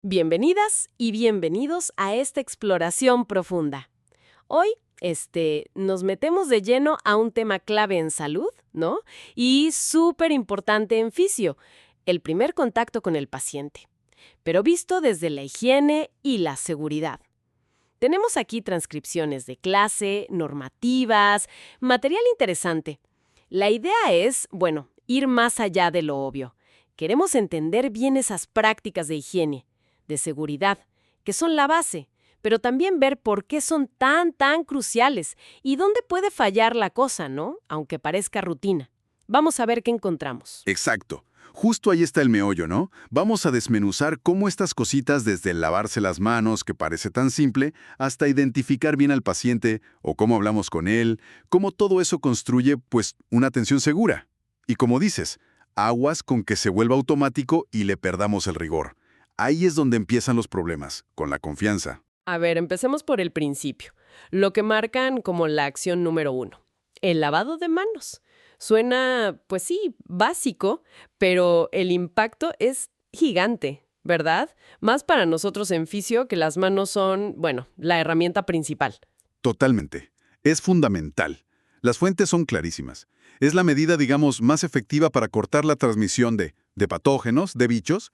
Bienvenidas y bienvenidos a esta exploración profunda. Hoy, nos metemos de lleno a un tema clave en salud, ¿no? Y súper importante en fisio, el primer contacto con el paciente, pero visto desde la higiene y la seguridad. Tenemos aquí transcripciones de clase, normativas, material interesante. La idea es, bueno, ir más allá de lo obvio. Queremos entender bien esas prácticas de higiene, de seguridad, que son la base, pero también ver por qué son tan cruciales y dónde puede fallar la cosa, ¿no? Aunque parezca rutina. Vamos a ver qué encontramos. Exacto. Justo ahí está el meollo, ¿no? Vamos a desmenuzar cómo estas cositas, desde el lavarse las manos, que parece tan simple, hasta identificar bien al paciente o cómo hablamos con él, cómo todo eso construye, pues, una atención segura. Y como dices, aguas con que se vuelva automático y le perdamos el rigor. Ahí es donde empiezan los problemas, con la confianza. A ver, empecemos por el principio. Lo que marcan como la acción número 1. El lavado de manos. Suena, pues sí, básico, pero el impacto es gigante, ¿verdad? Más para nosotros en fisio que las manos son, bueno, la herramienta principal. Totalmente. Es fundamental. Las fuentes son clarísimas. Es la medida, digamos, más efectiva para cortar la transmisión de patógenos, de bichos.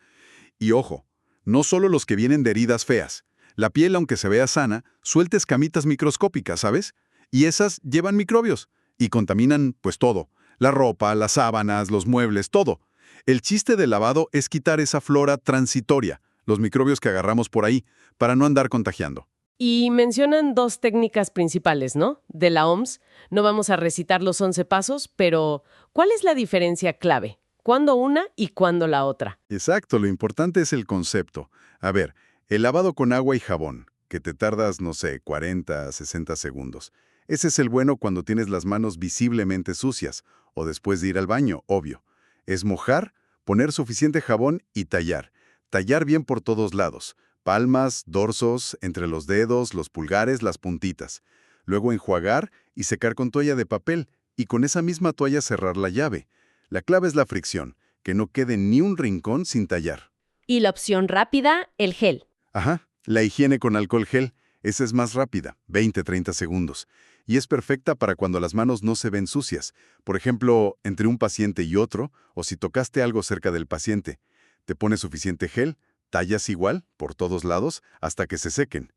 Y ojo, no solo los que vienen de heridas feas. La piel, aunque se vea sana, suelta escamitas microscópicas, ¿sabes? Y esas llevan microbios y contaminan, pues todo. La ropa, las sábanas, los muebles, todo. El chiste del lavado es quitar esa flora transitoria, los microbios que agarramos por ahí, para no andar contagiando. Y mencionan dos técnicas principales, ¿no? De la OMS. No vamos a recitar los 11 pasos, pero ¿cuál es la diferencia clave? ¿Cuándo una y cuándo la otra? Exacto, lo importante es el concepto. A ver, el lavado con agua y jabón, que te tardas, no sé, 40 a 60 segundos. Ese es el bueno cuando tienes las manos visiblemente sucias, o después de ir al baño, obvio. Es mojar, poner suficiente jabón y tallar. Tallar bien por todos lados. Palmas, dorsos, entre los dedos, los pulgares, las puntitas. Luego enjuagar y secar con toalla de papel, y con esa misma toalla cerrar la llave. La clave es la fricción, que no quede ni un rincón sin tallar. Y la opción rápida, el gel. Ajá, la higiene con alcohol gel, esa es más rápida, 20-30 segundos. Y es perfecta para cuando las manos no se ven sucias. Por ejemplo, entre un paciente y otro, o si tocaste algo cerca del paciente. Te pones suficiente gel, tallas igual, por todos lados, hasta que se sequen.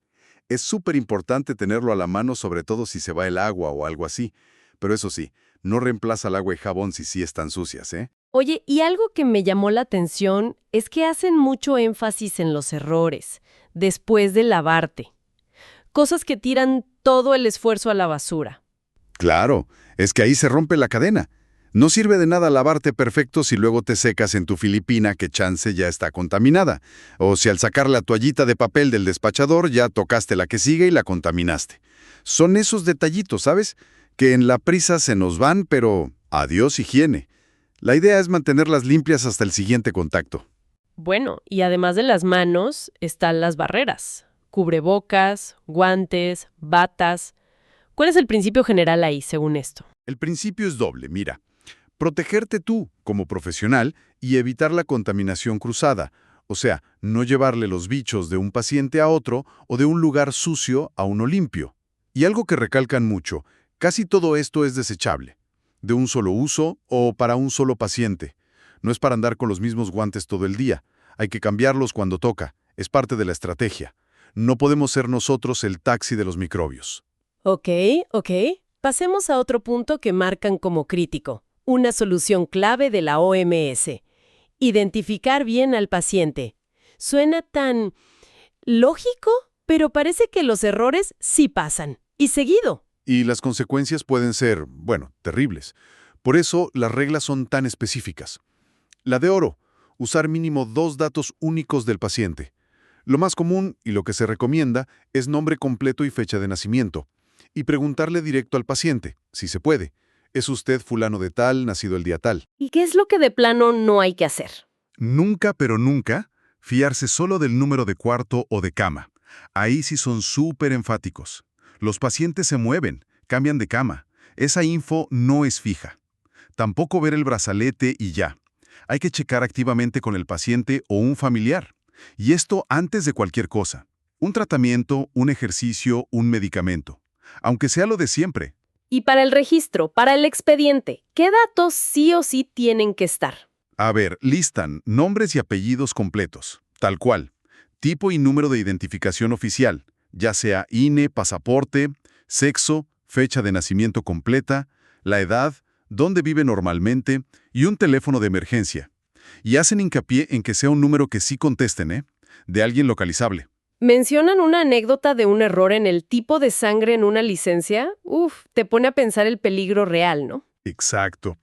Es súper importante tenerlo a la mano, sobre todo si se va el agua o algo así. Pero eso sí, no reemplaza el agua y jabón si sí están sucias, ¿eh? Oye, y algo que me llamó la atención es que hacen mucho énfasis en los errores, después de lavarte. Cosas que tiran todo el esfuerzo a la basura. Claro, es que ahí se rompe la cadena. No sirve de nada lavarte perfecto si luego te secas en tu Filipina que chance ya está contaminada. O si al sacar la toallita de papel del despachador ya tocaste la que sigue y la contaminaste. Son esos detallitos, ¿sabes? Que en la prisa se nos van, pero adiós higiene. La idea es mantenerlas limpias hasta el siguiente contacto. Bueno, y además de las manos están las barreras. Cubrebocas, guantes, batas. ¿Cuál es el principio general ahí, según esto? El principio es doble, mira. Protegerte tú, como profesional, y evitar la contaminación cruzada, o sea, no llevarle los bichos de un paciente a otro o de un lugar sucio a uno limpio. Y algo que recalcan mucho, casi todo esto es desechable, de un solo uso o para un solo paciente. No es para andar con los mismos guantes todo el día, hay que cambiarlos cuando toca, es parte de la estrategia. No podemos ser nosotros el taxi de los microbios. Ok. Pasemos a otro punto que marcan como crítico. Una solución clave de la OMS. Identificar bien al paciente. Suena tan lógico, pero parece que los errores sí pasan. Y seguido. Y las consecuencias pueden ser, bueno, terribles. Por eso las reglas son tan específicas. La de oro, usar mínimo 2 datos únicos del paciente. Lo más común y lo que se recomienda es nombre completo y fecha de nacimiento. Y preguntarle directo al paciente, si se puede. ¿Es usted fulano de tal, nacido el día tal? ¿Y qué es lo que de plano no hay que hacer? Nunca, pero nunca, fiarse solo del número de cuarto o de cama. Ahí sí son súper enfáticos. Los pacientes se mueven, cambian de cama. Esa info no es fija. Tampoco ver el brazalete y ya. Hay que checar activamente con el paciente o un familiar. Y esto antes de cualquier cosa. Un tratamiento, un ejercicio, un medicamento. Aunque sea lo de siempre. Y para el registro, para el expediente, ¿qué datos sí o sí tienen que estar? A ver, listan nombres y apellidos completos, tal cual. Tipo y número de identificación oficial, ya sea INE, pasaporte, sexo, fecha de nacimiento completa, la edad, dónde vive normalmente y un teléfono de emergencia. Y hacen hincapié en que sea un número que sí contesten, ¿eh? De alguien localizable. Mencionan una anécdota de un error en el tipo de sangre en una licencia. Uf, te pone a pensar el peligro real, ¿no? Exacto.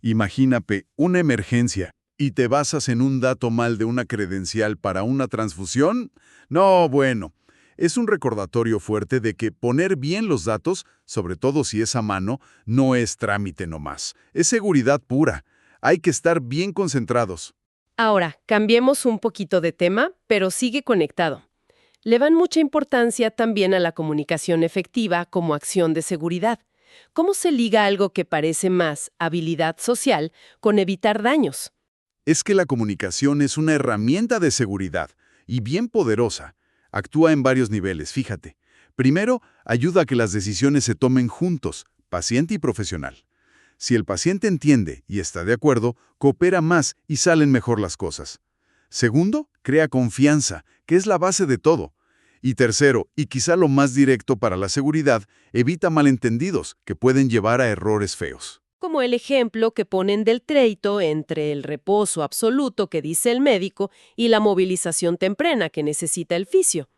Imagínate una emergencia y te basas en un dato mal de una credencial para una transfusión. No, bueno, es un recordatorio fuerte de que poner bien los datos, sobre todo si es a mano, no es trámite nomás. Es seguridad pura. Hay que estar bien concentrados. Ahora, cambiemos un poquito de tema, pero sigue conectado. Le dan mucha importancia también a la comunicación efectiva como acción de seguridad. ¿Cómo se liga algo que parece más habilidad social con evitar daños? Es que la comunicación es una herramienta de seguridad y bien poderosa. Actúa en varios niveles, fíjate. Primero, ayuda a que las decisiones se tomen juntos, paciente y profesional. Si el paciente entiende y está de acuerdo, coopera más y salen mejor las cosas. Segundo, crea confianza, que es la base de todo. Y tercero, y quizá lo más directo para la seguridad, evita malentendidos que pueden llevar a errores feos. Como el ejemplo que ponen del treito entre el reposo absoluto que dice el médico y la movilización temprana que necesita el fisio.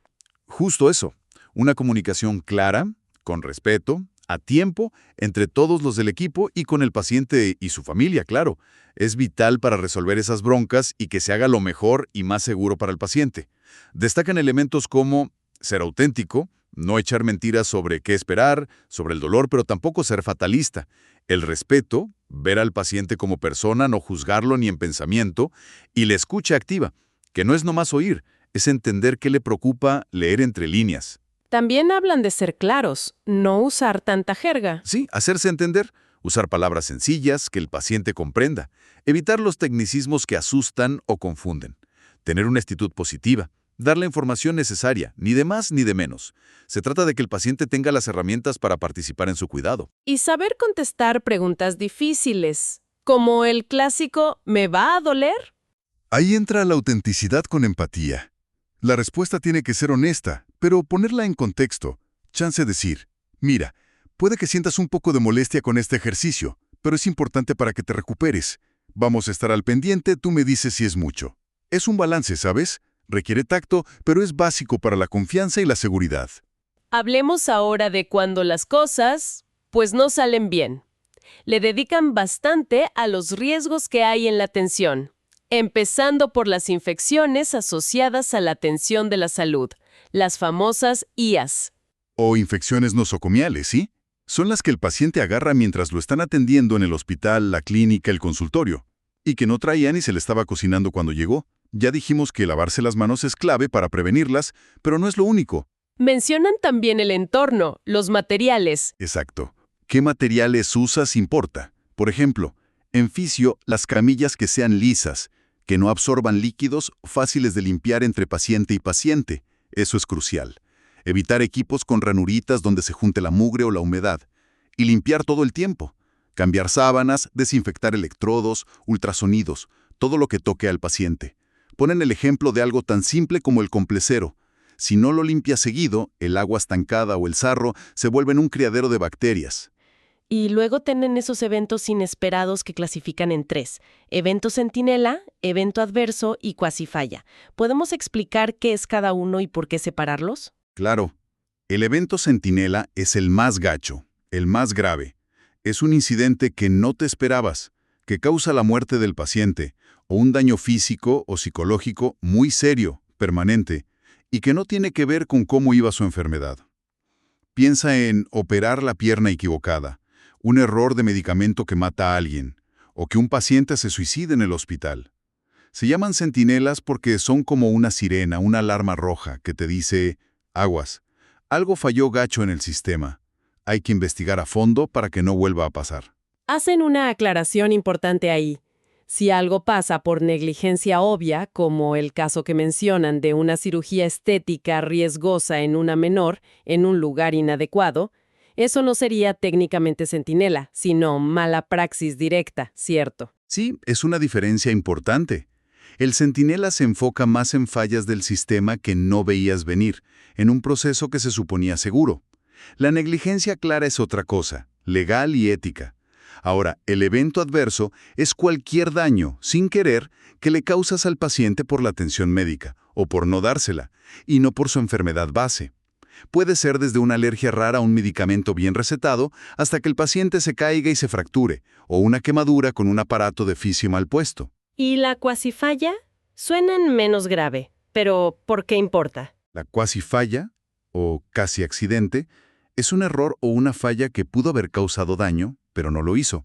Justo eso, una comunicación clara, con respeto, a tiempo, entre todos los del equipo y con el paciente y su familia, claro. Es vital para resolver esas broncas y que se haga lo mejor y más seguro para el paciente. Destacan elementos como ser auténtico, no echar mentiras sobre qué esperar, sobre el dolor, pero tampoco ser fatalista. El respeto, ver al paciente como persona, no juzgarlo ni en pensamiento, y la escucha activa, que no es nomás oír, es entender qué le preocupa, leer entre líneas. También hablan de ser claros, no usar tanta jerga. Sí, hacerse entender, usar palabras sencillas que el paciente comprenda, evitar los tecnicismos que asustan o confunden, tener una actitud positiva, dar la información necesaria, ni de más ni de menos. Se trata de que el paciente tenga las herramientas para participar en su cuidado. Y saber contestar preguntas difíciles, como el clásico ¿me va a doler? Ahí entra la autenticidad con empatía. La respuesta tiene que ser honesta, pero ponerla en contexto. Chance decir, mira, puede que sientas un poco de molestia con este ejercicio, pero es importante para que te recuperes. Vamos a estar al pendiente, tú me dices si es mucho. Es un balance, ¿sabes? Requiere tacto, pero es básico para la confianza y la seguridad. Hablemos ahora de cuando las cosas, pues no salen bien. Le dedican bastante a los riesgos que hay en la atención, empezando por las infecciones asociadas a la atención de la salud, las famosas IAS. O infecciones nosocomiales, ¿sí? Son las que el paciente agarra mientras lo están atendiendo en el hospital, la clínica, el consultorio. Y que no traía ni se le estaba cocinando cuando llegó. Ya dijimos que lavarse las manos es clave para prevenirlas, pero no es lo único. Mencionan también el entorno, los materiales. Exacto. ¿Qué materiales usas importa? Por ejemplo, en fisio, las camillas que sean lisas, que no absorban líquidos, fáciles de limpiar entre paciente y paciente. Eso es crucial. Evitar equipos con ranuritas donde se junte la mugre o la humedad. Y limpiar todo el tiempo. Cambiar sábanas, desinfectar electrodos, ultrasonidos, todo lo que toque al paciente. Ponen el ejemplo de algo tan simple como el complecero. Si no lo limpias seguido, el agua estancada o el sarro se vuelven un criadero de bacterias. Y luego tienen esos eventos inesperados que clasifican en tres: evento centinela, evento adverso y cuasi falla. ¿Podemos explicar qué es cada uno y por qué separarlos? Claro, el evento centinela es el más gacho, el más grave. Es un incidente que no te esperabas, que causa la muerte del paciente, o un daño físico o psicológico muy serio, permanente, y que no tiene que ver con cómo iba su enfermedad. Piensa en operar la pierna equivocada, un error de medicamento que mata a alguien, o que un paciente se suicide en el hospital. Se llaman centinelas porque son como una sirena, una alarma roja que te dice, aguas, algo falló gacho en el sistema. Hay que investigar a fondo para que no vuelva a pasar. Hacen una aclaración importante ahí. Si algo pasa por negligencia obvia, como el caso que mencionan de una cirugía estética riesgosa en una menor en un lugar inadecuado, eso no sería técnicamente centinela, sino mala praxis directa, ¿cierto? Sí, es una diferencia importante. El centinela se enfoca más en fallas del sistema que no veías venir, en un proceso que se suponía seguro. La negligencia clara es otra cosa, legal y ética. Ahora, el evento adverso es cualquier daño, sin querer, que le causas al paciente por la atención médica, o por no dársela, y no por su enfermedad base. Puede ser desde una alergia rara a un medicamento bien recetado, hasta que el paciente se caiga y se fracture, o una quemadura con un aparato de fisio mal puesto. ¿Y la cuasifalla? Suenan menos grave, pero ¿por qué importa? La cuasifalla, o casi accidente, es un error o una falla que pudo haber causado daño, pero no lo hizo,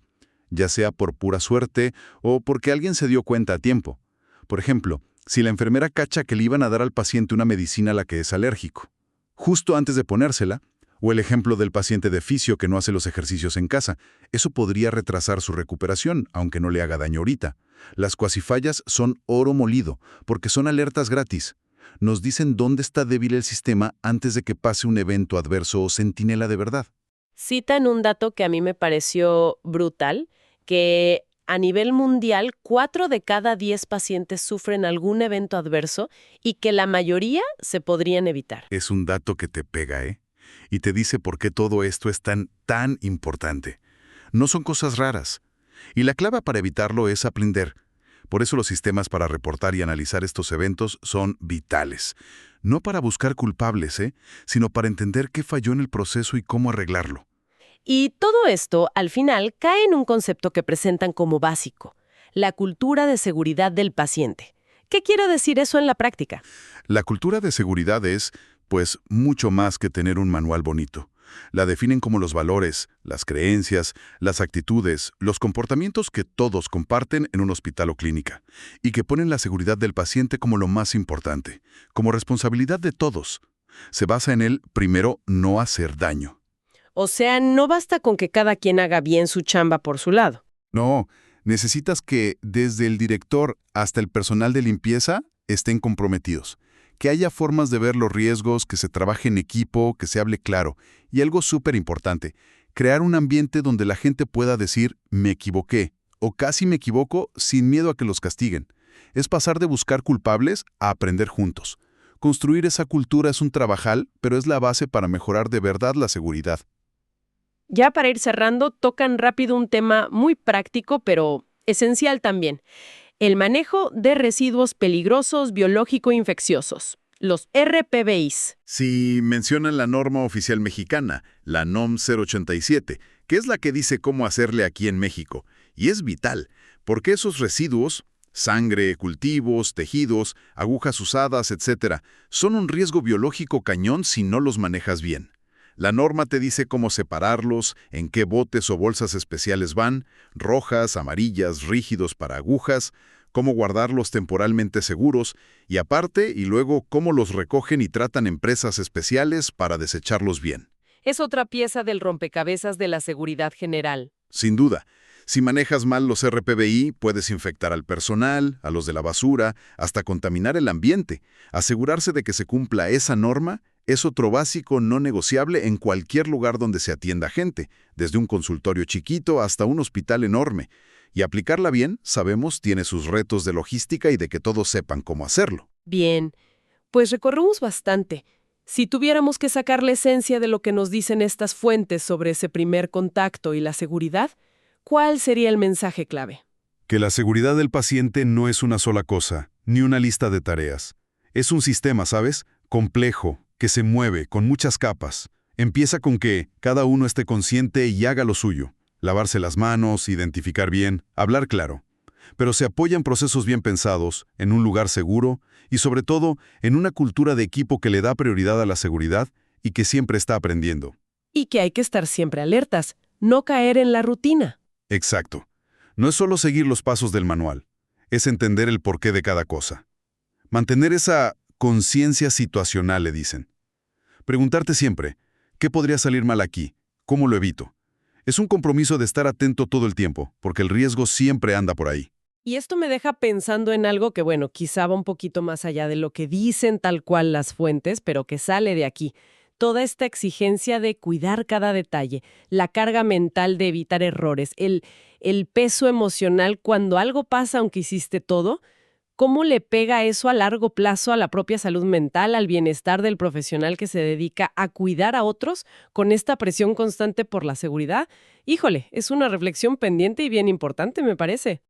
ya sea por pura suerte o porque alguien se dio cuenta a tiempo. Por ejemplo, si la enfermera cacha que le iban a dar al paciente una medicina a la que es alérgico, justo antes de ponérsela, o el ejemplo del paciente de fisio que no hace los ejercicios en casa, eso podría retrasar su recuperación, aunque no le haga daño ahorita. Las cuasifallas son oro molido, porque son alertas gratis. Nos dicen dónde está débil el sistema antes de que pase un evento adverso o centinela de verdad. Citan un dato que a mí me pareció brutal, que a nivel mundial 4 de cada 10 pacientes sufren algún evento adverso y que la mayoría se podrían evitar. Es un dato que te pega, ¿eh? Y te dice por qué todo esto es tan importante. No son cosas raras. Y la clave para evitarlo es aprender. Por eso los sistemas para reportar y analizar estos eventos son vitales. No para buscar culpables, sino para entender qué falló en el proceso y cómo arreglarlo. Y todo esto, al final, cae en un concepto que presentan como básico, la cultura de seguridad del paciente. ¿Qué quiere decir eso en la práctica? La cultura de seguridad es, pues, mucho más que tener un manual bonito. La definen como los valores, las creencias, las actitudes, los comportamientos que todos comparten en un hospital o clínica, y que ponen la seguridad del paciente como lo más importante, como responsabilidad de todos. Se basa en el, primero, no hacer daño. O sea, no basta con que cada quien haga bien su chamba por su lado. No, necesitas que desde el director hasta el personal de limpieza estén comprometidos. Que haya formas de ver los riesgos, que se trabaje en equipo, que se hable claro. Y algo súper importante, crear un ambiente donde la gente pueda decir, me equivoqué, o casi me equivoco, sin miedo a que los castiguen. Es pasar de buscar culpables a aprender juntos. Construir esa cultura es un trabajal, pero es la base para mejorar de verdad la seguridad. Ya para ir cerrando, tocan rápido un tema muy práctico, pero esencial también. El manejo de residuos peligrosos biológico-infecciosos, los RPBIs. Si mencionan la norma oficial mexicana, la NOM 087, que es la que dice cómo hacerle aquí en México, y es vital, porque esos residuos, sangre, cultivos, tejidos, agujas usadas, etc., son un riesgo biológico cañón si no los manejas bien. La norma te dice cómo separarlos, en qué botes o bolsas especiales van, rojas, amarillas, rígidos para agujas, cómo guardarlos temporalmente seguros, y aparte, y luego cómo los recogen y tratan empresas especiales para desecharlos bien. Es otra pieza del rompecabezas de la seguridad general. Sin duda, si manejas mal los RPBI, puedes infectar al personal, a los de la basura, hasta contaminar el ambiente. Asegurarse de que se cumpla esa norma es otro básico no negociable en cualquier lugar donde se atienda gente, desde un consultorio chiquito hasta un hospital enorme. Y aplicarla bien, sabemos, tiene sus retos de logística y de que todos sepan cómo hacerlo. Bien, pues recorrimos bastante. Si tuviéramos que sacar la esencia de lo que nos dicen estas fuentes sobre ese primer contacto y la seguridad, ¿cuál sería el mensaje clave? Que la seguridad del paciente no es una sola cosa, ni una lista de tareas. Es un sistema, ¿sabes? Complejo, que se mueve, con muchas capas. Empieza con que cada uno esté consciente y haga lo suyo. Lavarse las manos, identificar bien, hablar claro. Pero se apoya en procesos bien pensados, en un lugar seguro y sobre todo en una cultura de equipo que le da prioridad a la seguridad y que siempre está aprendiendo. Y que hay que estar siempre alertas, no caer en la rutina. Exacto. No es solo seguir los pasos del manual, es entender el porqué de cada cosa. Mantener esa conciencia situacional, le dicen. Preguntarte siempre, ¿qué podría salir mal aquí? ¿Cómo lo evito? Es un compromiso de estar atento todo el tiempo, porque el riesgo siempre anda por ahí. Y esto me deja pensando en algo que, bueno, quizá va un poquito más allá de lo que dicen tal cual las fuentes, pero que sale de aquí. Toda esta exigencia de cuidar cada detalle, la carga mental de evitar errores, el peso emocional cuando algo pasa aunque hiciste todo. ¿Cómo le pega eso a largo plazo a la propia salud mental, al bienestar del profesional que se dedica a cuidar a otros con esta presión constante por la seguridad? Híjole, es una reflexión pendiente y bien importante, me parece.